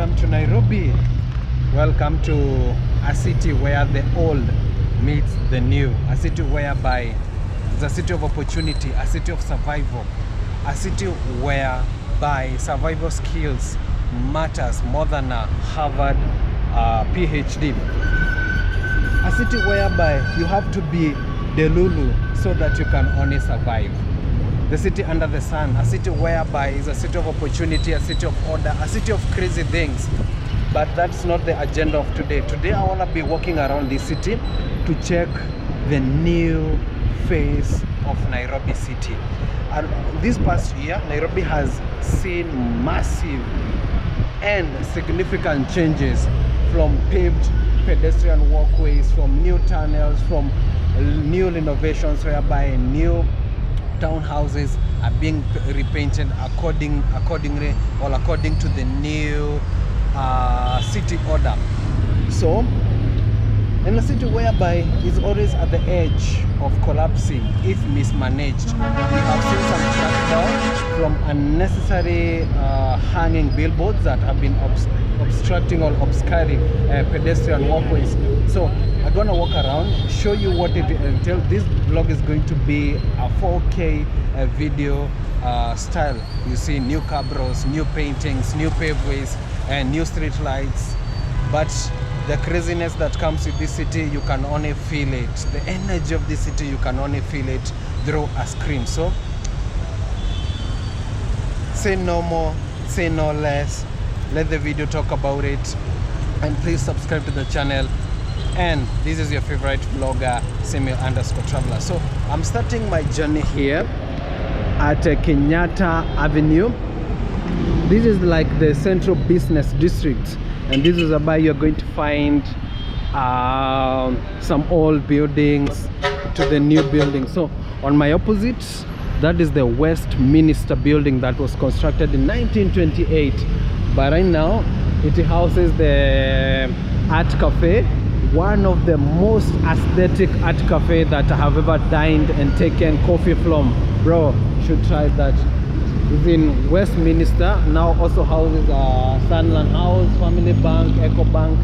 Welcome to Nairobi. Welcome to a city where the old meets the new. A city whereby it's a city of opportunity, a city of survival, a city whereby survival skills matters more than a Harvard PhD. A city whereby you have to be delulu so that you can only survive. The city under the sun, a city whereby is a city of opportunity, a city of order, a city of crazy things. But that's not the agenda of today. Today I want to be walking around this city to check the new face of Nairobi City. And this past year, Nairobi has seen massive and significant changes, from paved pedestrian walkways, from new tunnels, from new renovations whereby new townhouses are being repainted accordingly or according to the new city order. So in a city whereby is always at the edge of collapsing if mismanaged. We have seen some crackdown from unnecessary hanging billboards that have been obstructing or obscuring pedestrian walkways. So I'm gonna walk around, show you what it entails. This vlog is going to be a 4K video style. You see new cabros, new paintings, new paveways, and new street lights. But the craziness that comes with this city, you can only feel it. The energy of this city, you can only feel it through a screen. So say no more, say no less. Let the video talk about it, and please subscribe to the channel. And this is your favorite vlogger, Samuel_Traveler. So I'm starting my journey here at Kenyatta Avenue. This is like the central business district, and this is where you're going to find some old buildings to the new building. So on my opposite, that is the Westminster building that was constructed in 1928. But right now it houses the art cafe, one of the most aesthetic art cafe that I have ever dined and taken coffee from. Bro, you should try that. It's in Westminster. Now also houses Sunland House, Family Bank, Eco Bank,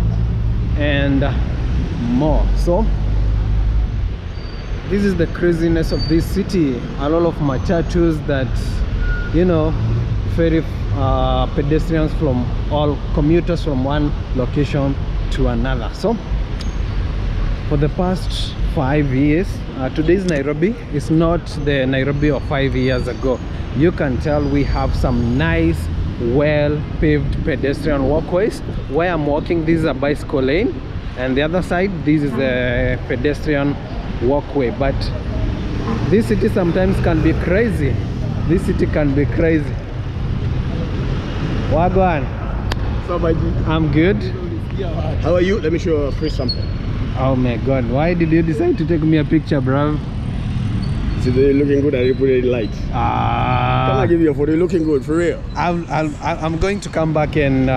and more. So this is the craziness of this city. A lot of machatus that, you know, ferry pedestrians from all commuters from one location to another. So for the past 5 years, today's Nairobi is not the Nairobi of 5 years ago. You can tell we have some nice, well-paved pedestrian walkways. Where I'm walking, this is a bicycle lane, and the other side, this is a pedestrian walkway. But this city sometimes can be crazy. This city can be crazy. Wagwan. I'm good. How are you? Let me show you a free sample. Oh my god, why did you decide to take me a picture, bro? See, they're looking good. I put it in light. Can I give you a photo? You're looking good, for real. I'm going to come back and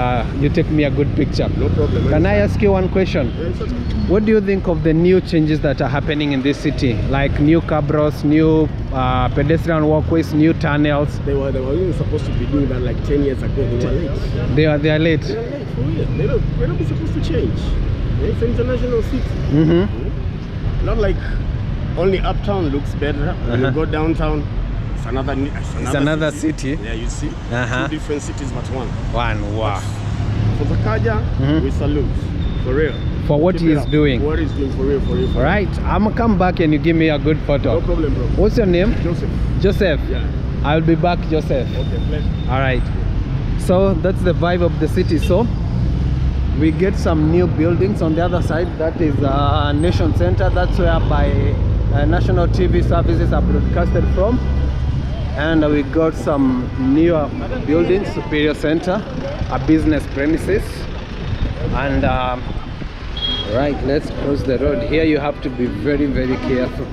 you take me a good picture. No problem. Can I ask you one question? Yeah, what do you think of the new changes that are happening in this city? Like new cabros, new pedestrian walkways, new tunnels. They were even supposed to be doing that like 10 years ago. They were late. They are late. They're late, for real. They're not supposed to change. It's an international city. Not like only uptown looks better. When you go downtown, it's another city. Yeah, you see. Two different cities, but one. Wow. For the Kaja, we salute. For real. For what he is doing. What he's doing, for real. All right, I'm gonna come back and you give me a good photo. No problem, bro. What's your name? Joseph. Joseph. Yeah. I'll be back, Joseph. Okay, pleasure. All right. So that's the vibe of the city. So we get some new buildings on the other side. That is Nation Center. That's where by national TV services are broadcasted from. And we got some newer buildings, Superior Center, a business premises. And right, let's cross the road. Here you have to be very, very careful.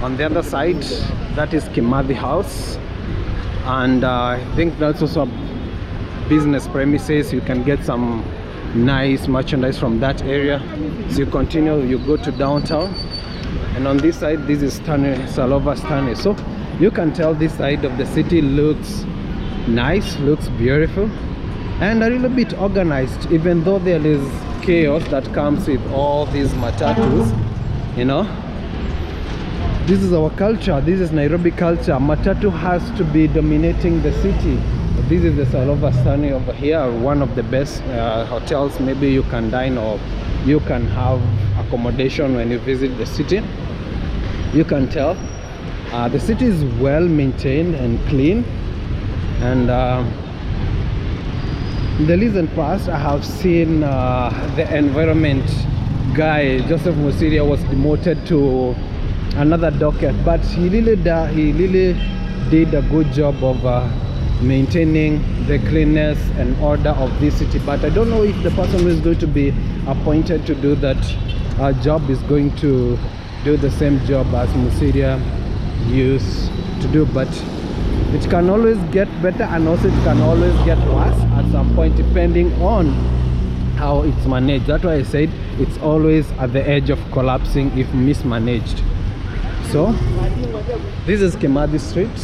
On the other side, that is Kimathi House. And I think that's also a business premises. You can get some nice merchandise from that area. So you continue, you go to downtown, and on this side, this is Salova Stane. So you can tell this side of the city looks nice, looks beautiful, and a little bit organized, even though there is chaos that comes with all these matatus, you know. This is our culture. This is Nairobi culture. Matatu has to be dominating the city. This is the Salova Sunny over here, one of the best hotels. Maybe you can dine or you can have accommodation when you visit the city. You can tell the city is well maintained and clean. And in the recent past, I have seen the environment guy, Joseph Musiria, was demoted to another docket, but he really did a good job of maintaining the cleanness and order of this city. But I don't know if the person who is going to be appointed to do that job is going to do the same job as Musiria used to do. But it can always get better, and also it can always get worse at some point, depending on how it's managed. That's why I said it's always at the edge of collapsing if mismanaged. So this is Kimathi Street,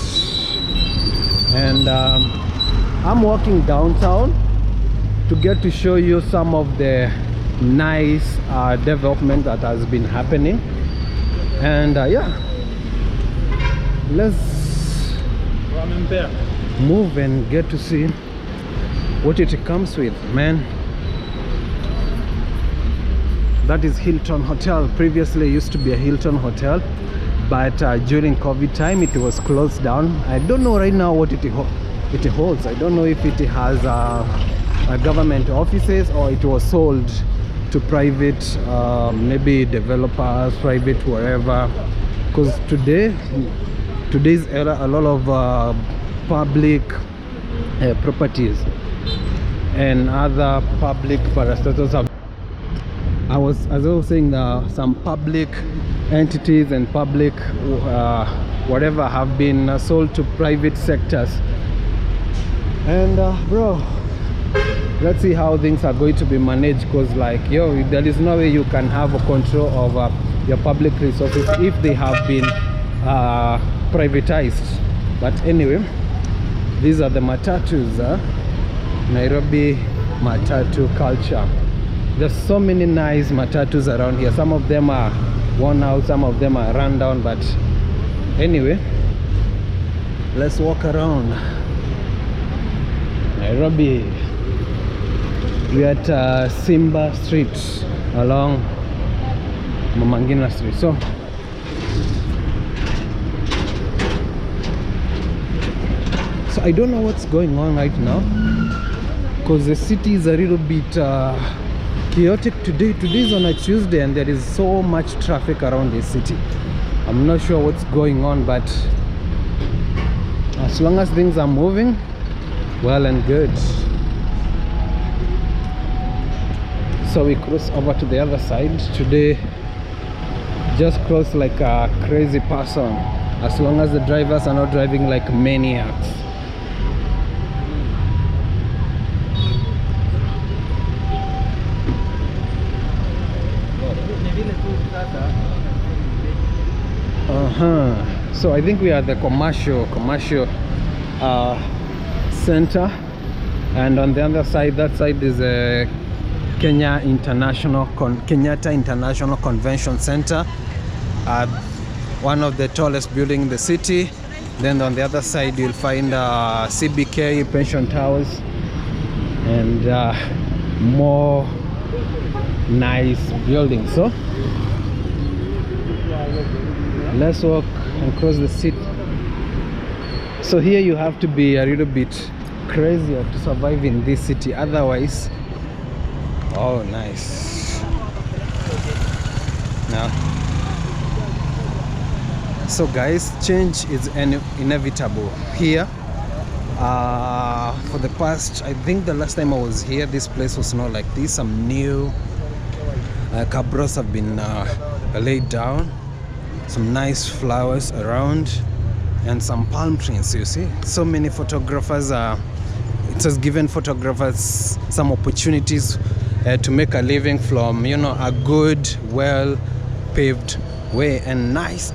and I'm walking downtown to get to show you some of the nice development that has been happening. And yeah, let's move and get to see what it comes with, man. That is Hilton Hotel. Previously it used to be a Hilton Hotel, but during COVID time it was closed down. I don't know right now what it holds. I don't know if it has government offices or it was sold to private, maybe developers, private, wherever. Because today's era, a lot of public properties and other public parastatals have, as I was saying, some public entities and public whatever have been sold to private sectors. And bro, let's see how things are going to be managed, because like, yo, there is no way you can have a control of your public resources if they have been privatized. But anyway, these are the matatus, Nairobi matatu culture. There's so many nice matatus around here. Some of them are worn out, some of them are run down, but anyway, let's walk around Nairobi. We're at Simba Street along Mamangina Street. So I don't know what's going on right now, because the city is a little bit chaotic today. Today is on a Tuesday and there is so much traffic around the city. I'm not sure what's going on, but as long as things are moving, well and good. So we cross over to the other side today. Just cross like a crazy person, as long as the drivers are not driving like maniacs. So I think we are at the commercial center, and on the other side, that side is a Kenyatta International Convention Center, one of the tallest buildings in the city. Then on the other side you'll find CBK, Pension Towers, and more nice buildings. So let's walk and cross the city. So here you have to be a little bit crazier to survive in this city, otherwise, oh nice. Now, so guys, change is inevitable here. For the past, I think the last time I was here, this place was not like this. Some new cabros have been laid down, some nice flowers around, and some palm trees. You see, so many photographers it has given photographers some opportunities to make a living from, you know, a good, well paved way. And nice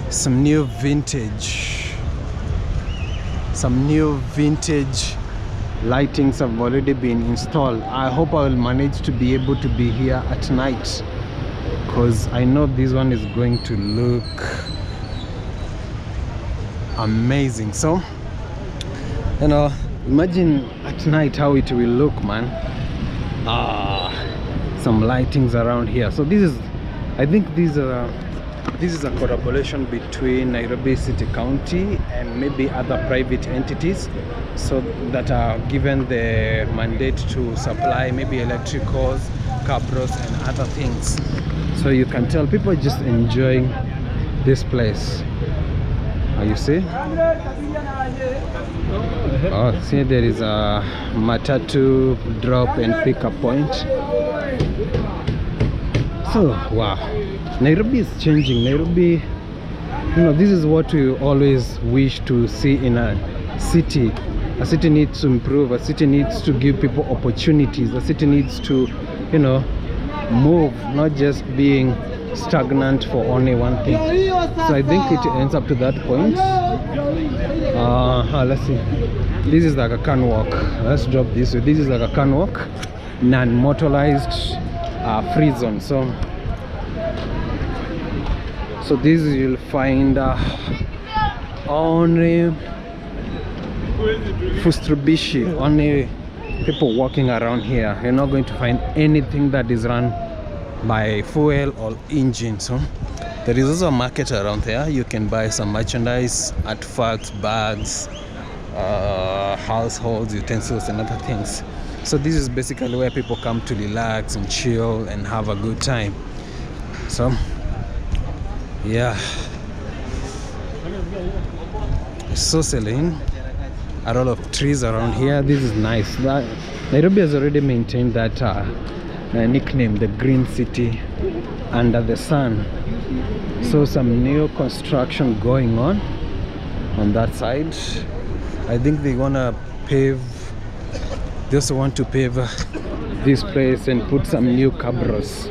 some new vintage some new vintage lightings have already been installed. I hope I will manage to be able to be here at night, because I know this one is going to look amazing. So, you know, imagine at night how it will look, man. Some lightings around here. So this is, I think this is a collaboration between Nairobi City County and maybe other private entities, so that are given the mandate to supply maybe electricals, cabros and other things. So you can tell people are just enjoying this place. You see? Oh, see, there is a matatu drop and pickup point. So wow, Nairobi is changing. Nairobi, you know, this is what we always wish to see in a city. A city needs to improve. A city needs to give people opportunities. A city needs to, you know, move, not just being stagnant for only one thing. So I think it ends up to that point. Let's see. This is like a can walk. Let's drop this. So this is like a can walk, non-motorized free zone. So this you'll find only Fustrubishi, only people walking around here. You're not going to find anything that is run by fuel or engine. So there is also a market around there. You can buy some merchandise, artifacts, bags, household utensils and other things. So this is basically where people come to relax and chill and have a good time. So yeah, it's so serene. A lot of trees around here. This is nice. Nairobi has already maintained that nickname, the green city under the sun. So some new construction going on that side. I think they wanna pave, they also want to pave this place and put some new cabros.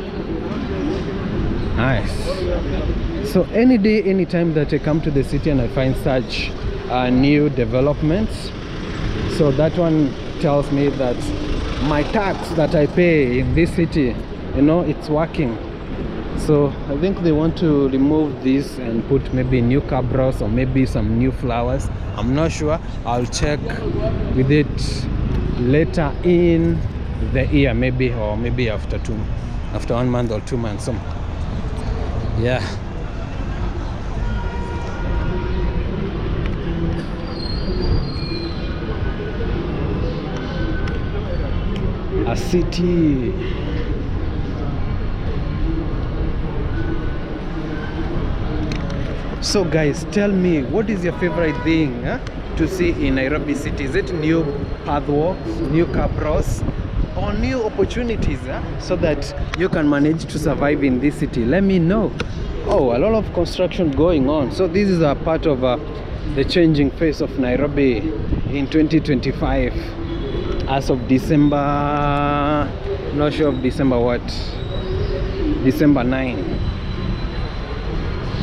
Nice. So any day, anytime that I come to the city and I find such new developments, so that one tells me that my tax that I pay in this city, you know, it's working. So I think they want to remove this and put maybe new cabros or maybe some new flowers. I'm not sure. I'll check with it later in the year, maybe, or maybe after 1 month or 2 months. So yeah. A city. So guys, tell me, what is your favorite thing to see in Nairobi City? Is it new pathwalks, new cabros, or new opportunities so that you can manage to survive in this city? Let me know. Oh, a lot of construction going on. So this is a part of the changing face of Nairobi in 2025. As of December, not sure of December what, December 9.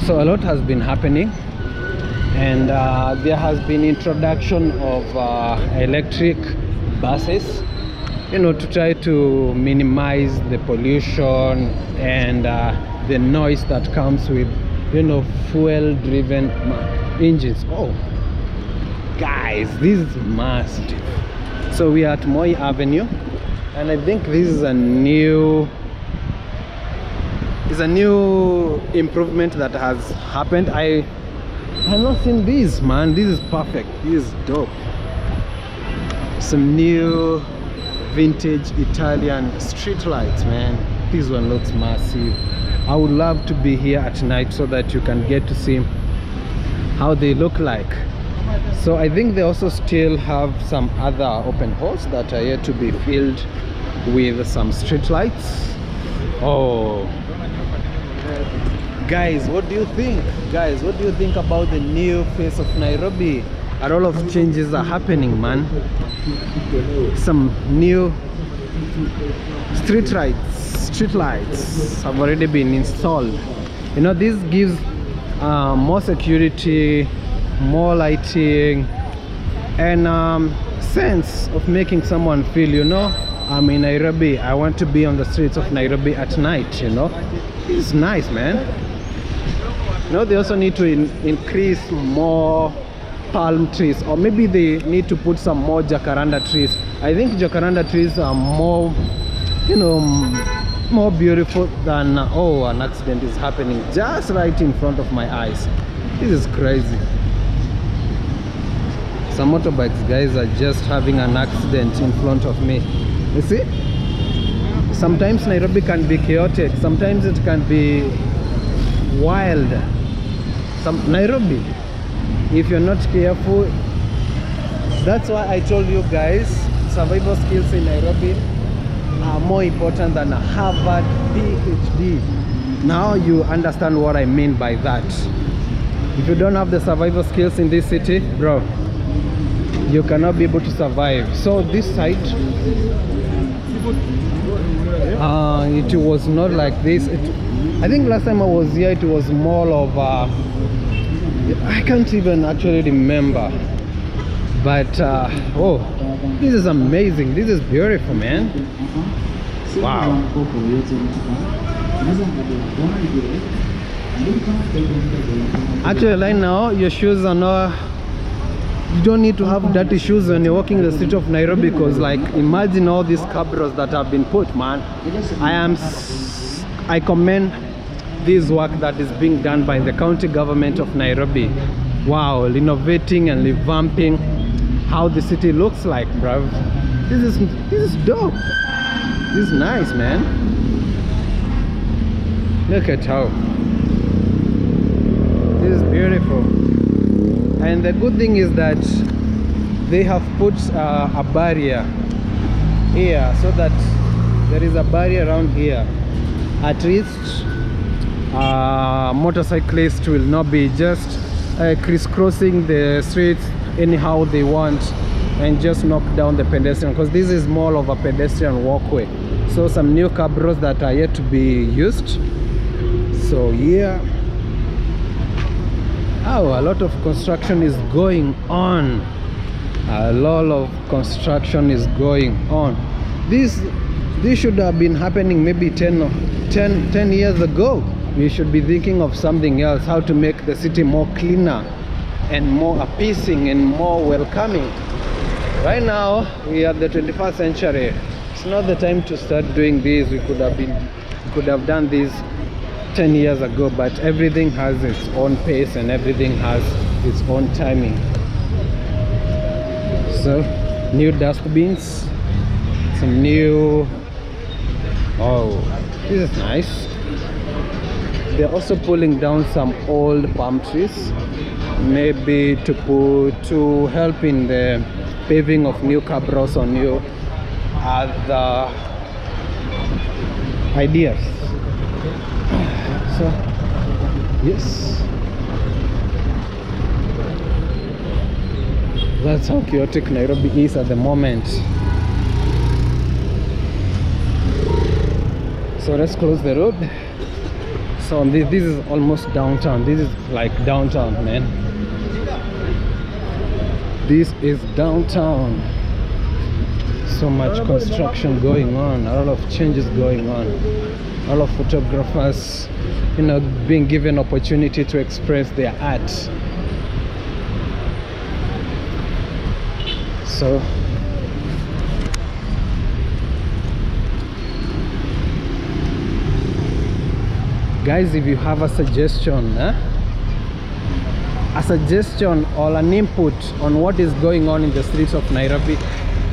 So a lot has been happening, and there has been introduction of electric buses, you know, to try to minimize the pollution and the noise that comes with, you know, fuel-driven engines. Oh, guys, this is massive. So we are at Moi Avenue, and I think this is a new improvement that has happened. I have not seen this, man. This is perfect. This is dope. Some new vintage Italian street lights, man. This one looks massive. I would love to be here at night so that you can get to see how they look like. So I think they also still have some other open holes that are yet to be filled with some street lights. Oh, guys, what do you think? Guys, what do you think about the new face of Nairobi? A lot of changes are happening, man. Some new street lights have already been installed. You know, this gives more security, more lighting, and sense of making someone feel, you know, I'm in Nairobi. I want to be on the streets of Nairobi at night, you know. It's nice, man. You know, they also need to increase more palm trees, or maybe they need to put some more jacaranda trees. I think jacaranda trees are more, you know, more beautiful than oh, an accident is happening just right in front of my eyes. This is crazy. Some motorbikes guys are just having an accident in front of me. You see, sometimes Nairobi can be chaotic, sometimes it can be wild. Nairobi, if you're not careful, that's why I told you guys, survival skills in Nairobi are more important than a Harvard PhD. Now you understand what I mean by that. If you don't have the survival skills in this city, bro, you cannot be able to survive. So this side, it was not like this. I think last time I was here, it was more of I can't even actually remember, but oh, this is amazing. This is beautiful, man. Wow. Actually, right now your shoes are not, you don't need to have dirty shoes when you're walking in the city of Nairobi, because like imagine all these cabros that have been put, man. I commend this work that is being done by the county government of Nairobi. Wow, renovating and revamping how the city looks like, bruv. This is dope. This is nice, man. Look at how this is beautiful. And the good thing is that they have put a barrier here, so that there is a barrier around here. At least motorcyclists will not be just crisscrossing the streets anyhow they want and just knock down the pedestrian, because this is more of a pedestrian walkway. So some new cabros that are yet to be used. So yeah, oh, a lot of construction is going on. A lot of construction is going on. This should have been happening maybe 10 years ago. We should be thinking of something else, how to make the city more cleaner and more appeasing and more welcoming. Right now we are the 21st century. It's not the time to start doing this. We could have done this 10 years ago, but everything has its own pace and everything has its own timing. So new dustbins, some new, oh, this is nice. They're also pulling down some old palm trees, maybe to help in the paving of new cabros or new other ideas. So yes, that's how chaotic Nairobi is at the moment. So let's close the road. So this is almost downtown. This is like downtown, man. This is downtown. So much construction going on, a lot of changes going on, a lot of photographers, you know, being given opportunity to express their art. So guys, if you have a suggestion, or an input on what is going on in the streets of Nairobi,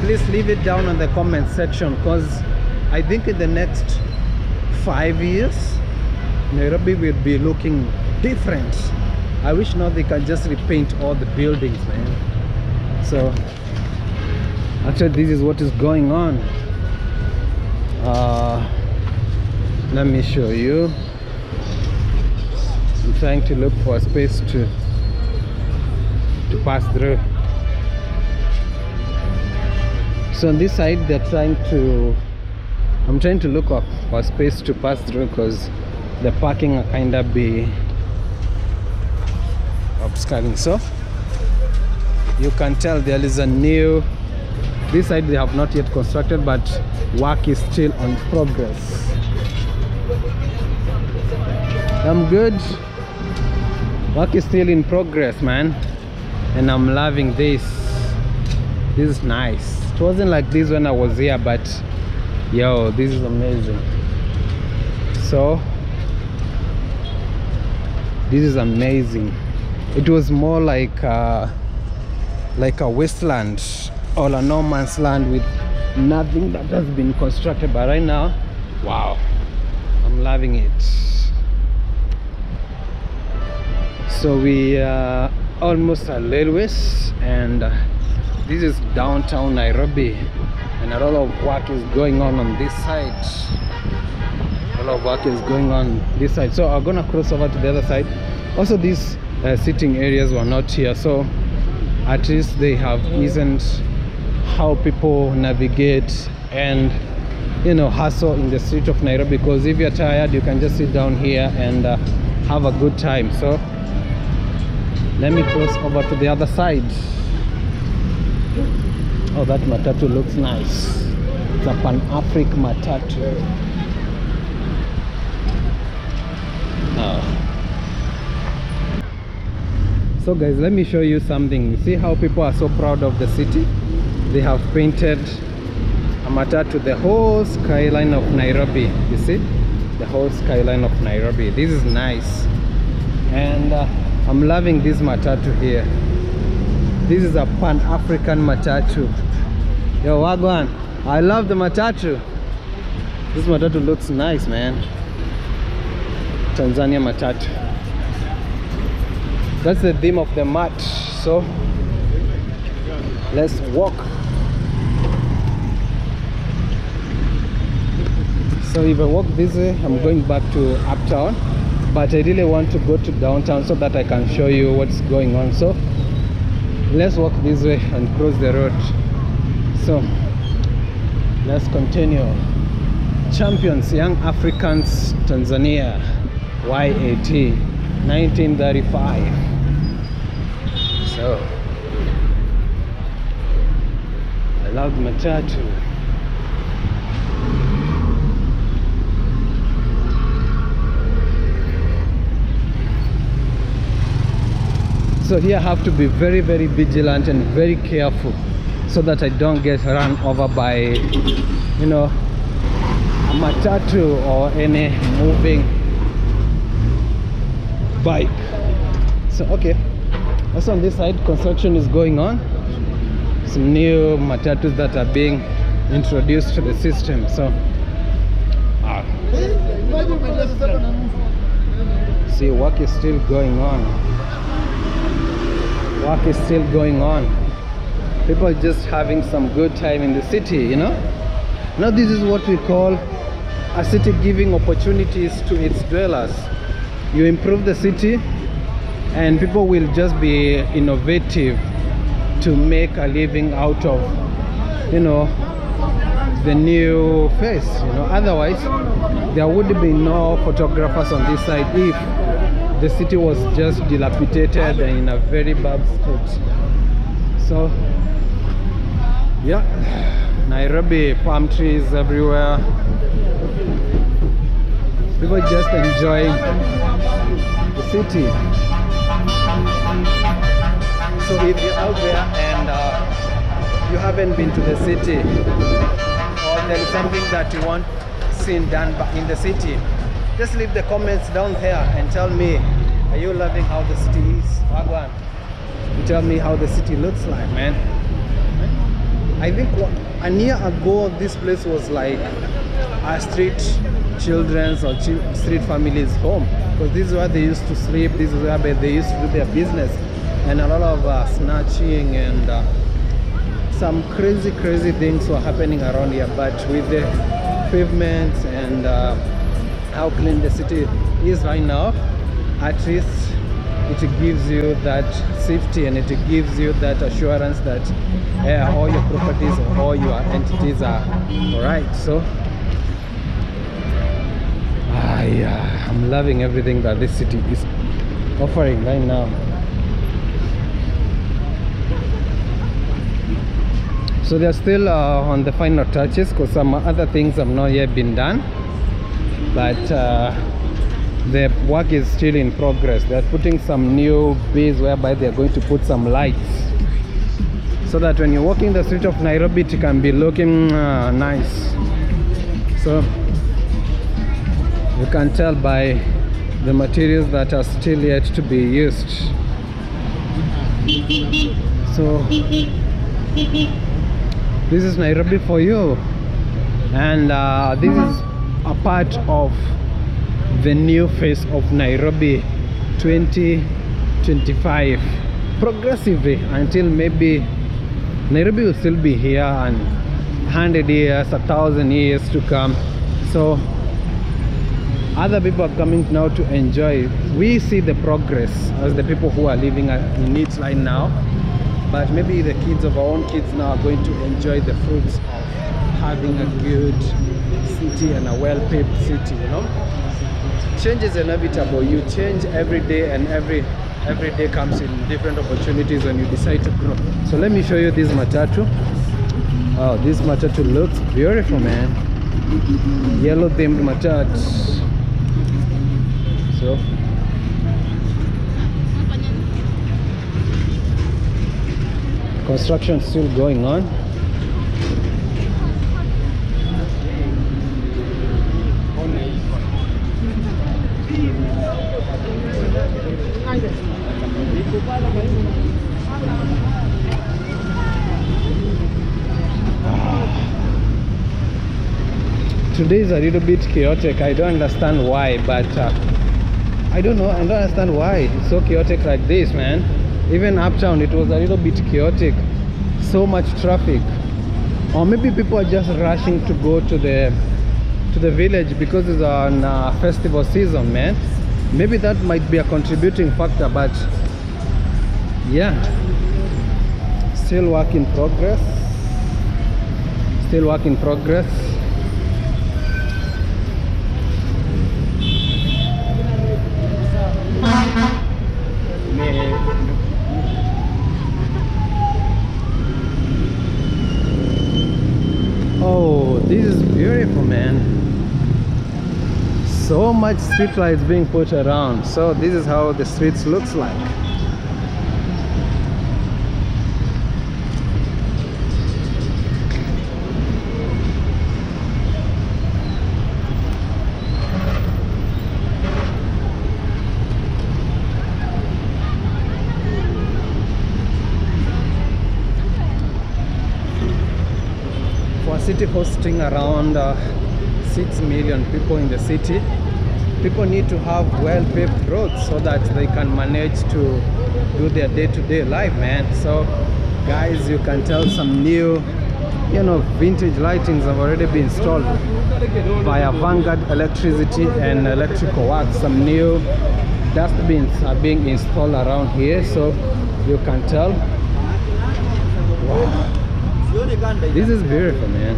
please leave it down on the comment section, because I think in the next 5 years Nairobi will be looking different. I wish now they can just repaint all the buildings, man. So actually this is what is going on. Let me show you. I'm trying to look for a space to pass through. So on this side I'm trying to look up for a space to pass through, because the parking are kind of be obscuring. So You can tell there is a new, this side they have not yet constructed, but work is still on progress. I'm good. Work is still in progress, man, and I'm loving this. This is nice. It wasn't like this when I was here, but yo, this is amazing. So this is amazing. It was more like a wasteland or a no man's land with nothing that has been constructed, but right now, wow, I'm loving it. So we are almost at railways, and this is downtown Nairobi, and a lot of work is going on this side. A lot of work is going on this side, so I'm gonna cross over to the other side. Also, these sitting areas were not here, so at least they have eased how people navigate and, you know, hustle in the street of Nairobi, because if you're tired, you can just sit down here and have a good time. So let me cross over to the other side. Oh, that matatu looks nice. It's a Pan-African matatu. So guys, let me show you something. See how people are so proud of the city? They have painted a matatu, the whole skyline of Nairobi. You see? The whole skyline of Nairobi. This is nice. And I'm loving this matatu here. This is a Pan-African matatu. Yo, Wagwan, I love the matatu. This matatu looks nice, man. Tanzania matatu. That's the theme of the mat. So let's walk. So if I walk this way, I'm going back to uptown, but I really want to go to downtown so that I can show you what's going on. So let's walk this way and cross the road. So let's continue. Champions, Young Africans, Tanzania, YAT, 1935. So I love matatu. So here I have to be very, very vigilant and very careful so that I don't get run over by, you know, a matatu or any moving bike. So okay, also on this side, construction is going on. Some new matatus that are being introduced to the system. So see, work is still going on. Work is still going on. People are just having some good time in the city, you know. Now this is what we call a city giving opportunities to its dwellers. You improve the city and people will just be innovative to make a living out of, you know, the new face, you know. Otherwise there would be no photographers on this side if the city was just dilapidated and in a very bad state. So yeah, Nairobi, palm trees everywhere. People just enjoying the city. So if you're out there and you haven't been to the city, or there is something that you want seen done in the city, just leave the comments down there and tell me, are you loving how the city is? Wagwan, you tell me how the city looks like, man. I think a year ago this place was like a street children's or street families home, because this is where they used to sleep, this is where they used to do their business, and a lot of snatching and some crazy things were happening around here. But with the pavements and how clean the city is right now, at least it gives you that safety and it gives you that assurance that all your properties or all your entities are all right. So yeah, I'm loving everything that this city is offering right now. So they're still on the final touches because some other things have not yet been done, but the work is still in progress. They're putting some new bays whereby they're going to put some lights so that when you're walking the street of Nairobi it can be looking nice. So you can tell by the materials that are still yet to be used. So this is Nairobi for you, and this is a part of the new face of Nairobi 2025, progressively, until maybe Nairobi will still be here and 100 years, 1,000 years to come. So other people are coming now to enjoy. We see the progress as the people who are living in it right now, but maybe the kids of our own kids now are going to enjoy the fruits of having a good city and a well-paved city, you know. Change is inevitable. You change every day, and every day comes in different opportunities when you decide to grow. So let me show you this matatu. Oh, this matatu looks beautiful, man. Yellow themed matatu. So construction still going on. Today is a little bit chaotic. I don't understand why, but I don't understand why it's so chaotic like this, man. Even uptown it was a little bit chaotic, so much traffic. Or maybe people are just rushing to go to the village because it's on festival season, man. Maybe that might be a contributing factor, but yeah, still work in progress. Still work in progress. Oh, this is beautiful, man. So much street lights being put around. So this is how the streets looks like. City hosting around 6 million people in the city, people need to have well-paved roads so that they can manage to do their day-to-day life, man. So guys, you can tell some new, you know, vintage lightings have already been installed via Vanguard Electricity and Electrical Works. Some new dustbins are being installed around here, so you can tell. Wow. This is beautiful, man.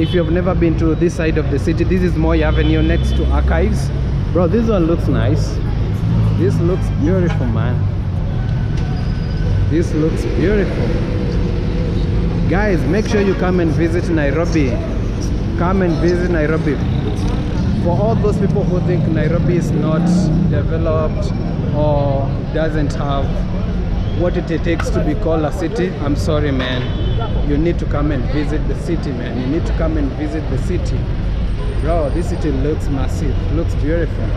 If you've never been to this side of the city, this is Moi Avenue next to Archives. Bro, this one looks nice. This looks beautiful, man. This looks beautiful. Guys, make sure you come and visit Nairobi. Come and visit Nairobi. For all those people who think Nairobi is not developed or doesn't have what it takes to be called a city, I'm sorry, man. You need to come and visit the city, man. You need to come and visit the city. Bro, this city looks massive, looks beautiful.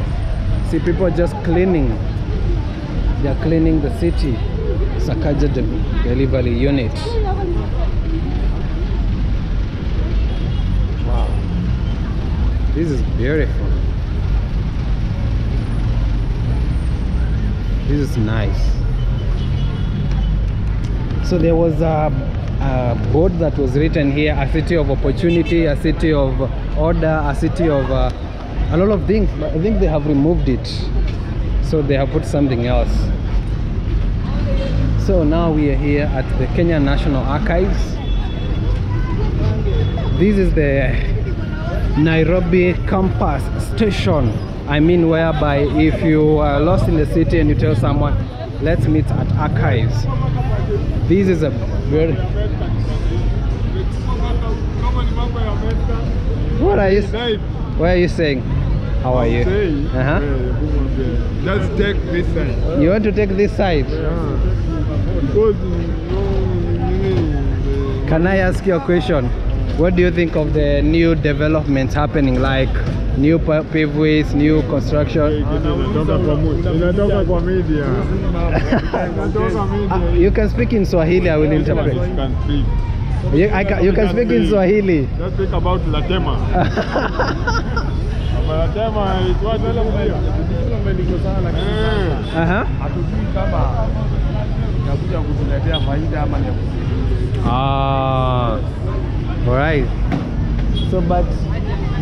See, people are just cleaning. They're cleaning the city. Sakaja delivery unit. Wow. This is beautiful. This is nice. So there was a board that was written here, a city of opportunity, a city of order, a city of a lot of things, but I think they have removed it. So they have put something else. So now we are here at the Kenyan National Archives. This is the Nairobi campus station. I mean, whereby if you are lost in the city and you tell someone, let's meet at Archives, This is a very... What are you saying? How are you? Just take this side. You want to take this side? Because Can I ask you a question? What do you think of the new developments happening, like new paveways, new construction? You can speak in Swahili, I will interpret. You can speak in Swahili. Let's speak about Latema. Latema is what? Alright. So, but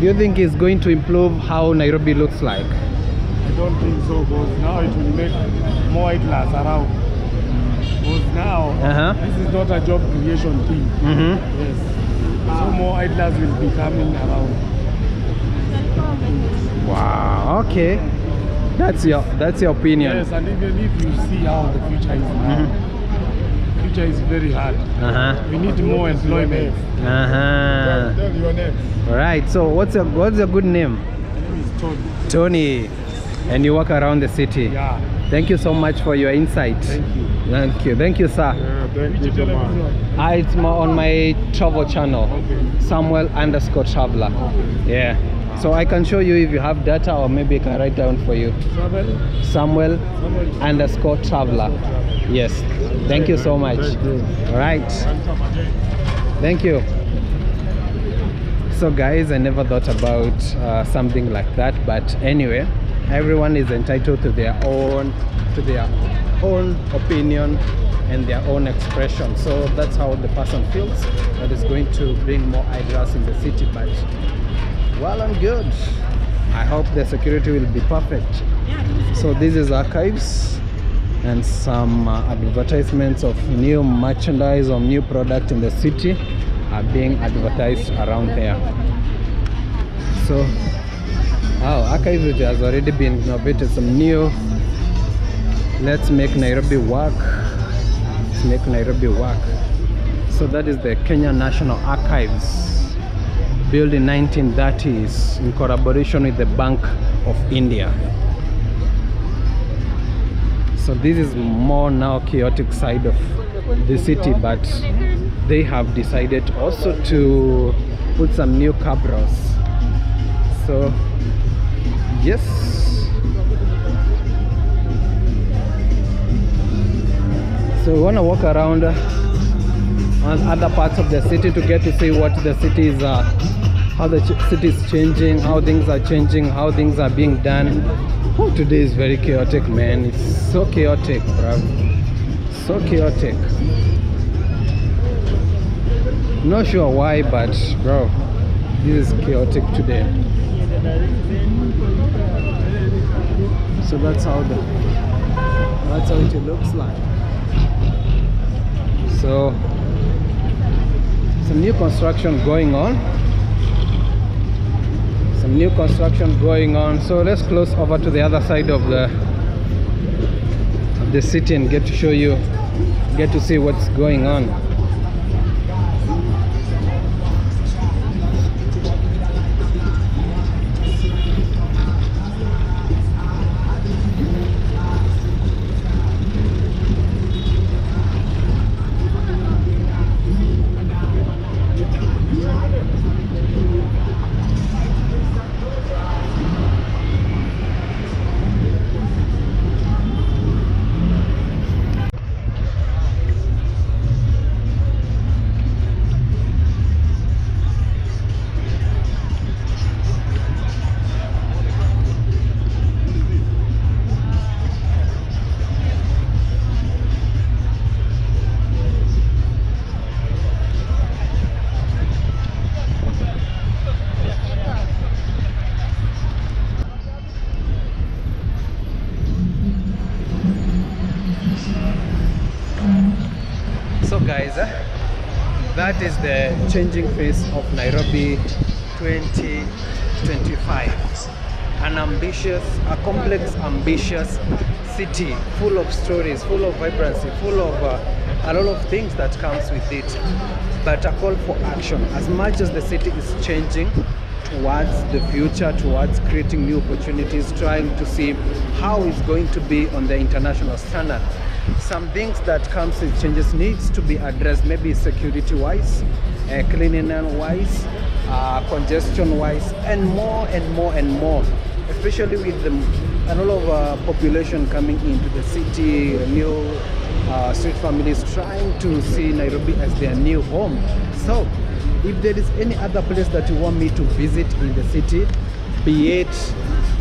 do you think it's going to improve how Nairobi looks like? I don't think so, because now it will make more idlers around. Because now, this is not a job creation thing. Yes. So more idlers will be coming around. Wow, okay. That's your opinion. Yes, and even if you see how the future is now, future is very hard. We need more employment. Tell your name. Alright, so what's your good name? My name is Tony. Tony. And you walk around the city. Yeah. Thank you so much for your insight. Thank you. Thank you, sir. Thank you so much. It's on my travel channel, Samuel_traveler. Yeah. So I can show you if you have data, or maybe I can write down for you. Samuel_traveler. Yes. Thank you so much. All right. Thank you. So guys, I never thought about something like that, but anyway, everyone is entitled to their own opinion and their own expression. So that's how the person feels that is going to bring more idlers in the city. But well and good, I hope the security will be perfect. So this is archives and some advertisements of new merchandise or new product in the city are being advertised around here. So archives has already been innovated, some new let's make Nairobi work. Let's make Nairobi work. So that is the Kenyan National Archives, built in 1930s in collaboration with the Bank of India. So this is more now chaotic side of the city, but they have decided also to put some new cabros. So yes, so we want to walk around on other parts of the city to get to see what the city is, how the city is changing, how things are changing, how things are being done. Oh, today is very chaotic, man. It's so chaotic, bro. So chaotic. Not sure why, but bro, this is chaotic today. So that's how it looks like. So some new construction going on. So let's close over to the other side of the city and get to see what's going on. So guys, that is the changing face of Nairobi 2025. A complex, ambitious city, full of stories, full of vibrancy, full of a lot of things that comes with it, but a call for action. As much as the city is changing towards the future, towards creating new opportunities, trying to see how it's going to be on the international standard, some things that comes with changes needs to be addressed, maybe security wise, cleanliness wise, congestion wise, and more and more and more, especially with a lot of population coming into the city, new street families trying to see Nairobi as their new home. So if there is any other place that you want me to visit in the city, be it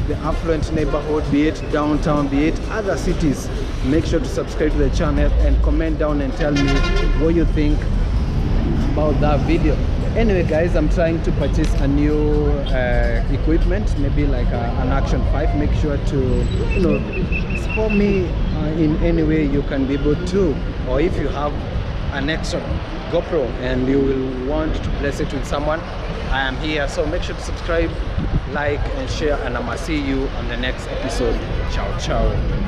the affluent neighborhood, be it downtown, be it other cities, make sure to subscribe to the channel and comment down and tell me what you think about that video. Anyway guys, I'm trying to purchase a new equipment, maybe like an Action 5. Make sure to, you know, support me in any way you can be able to, or if you have an extra GoPro and you will want to bless it with someone, I am here. So make sure to subscribe, like and share, and I'm gonna see you on the next episode. Ciao ciao.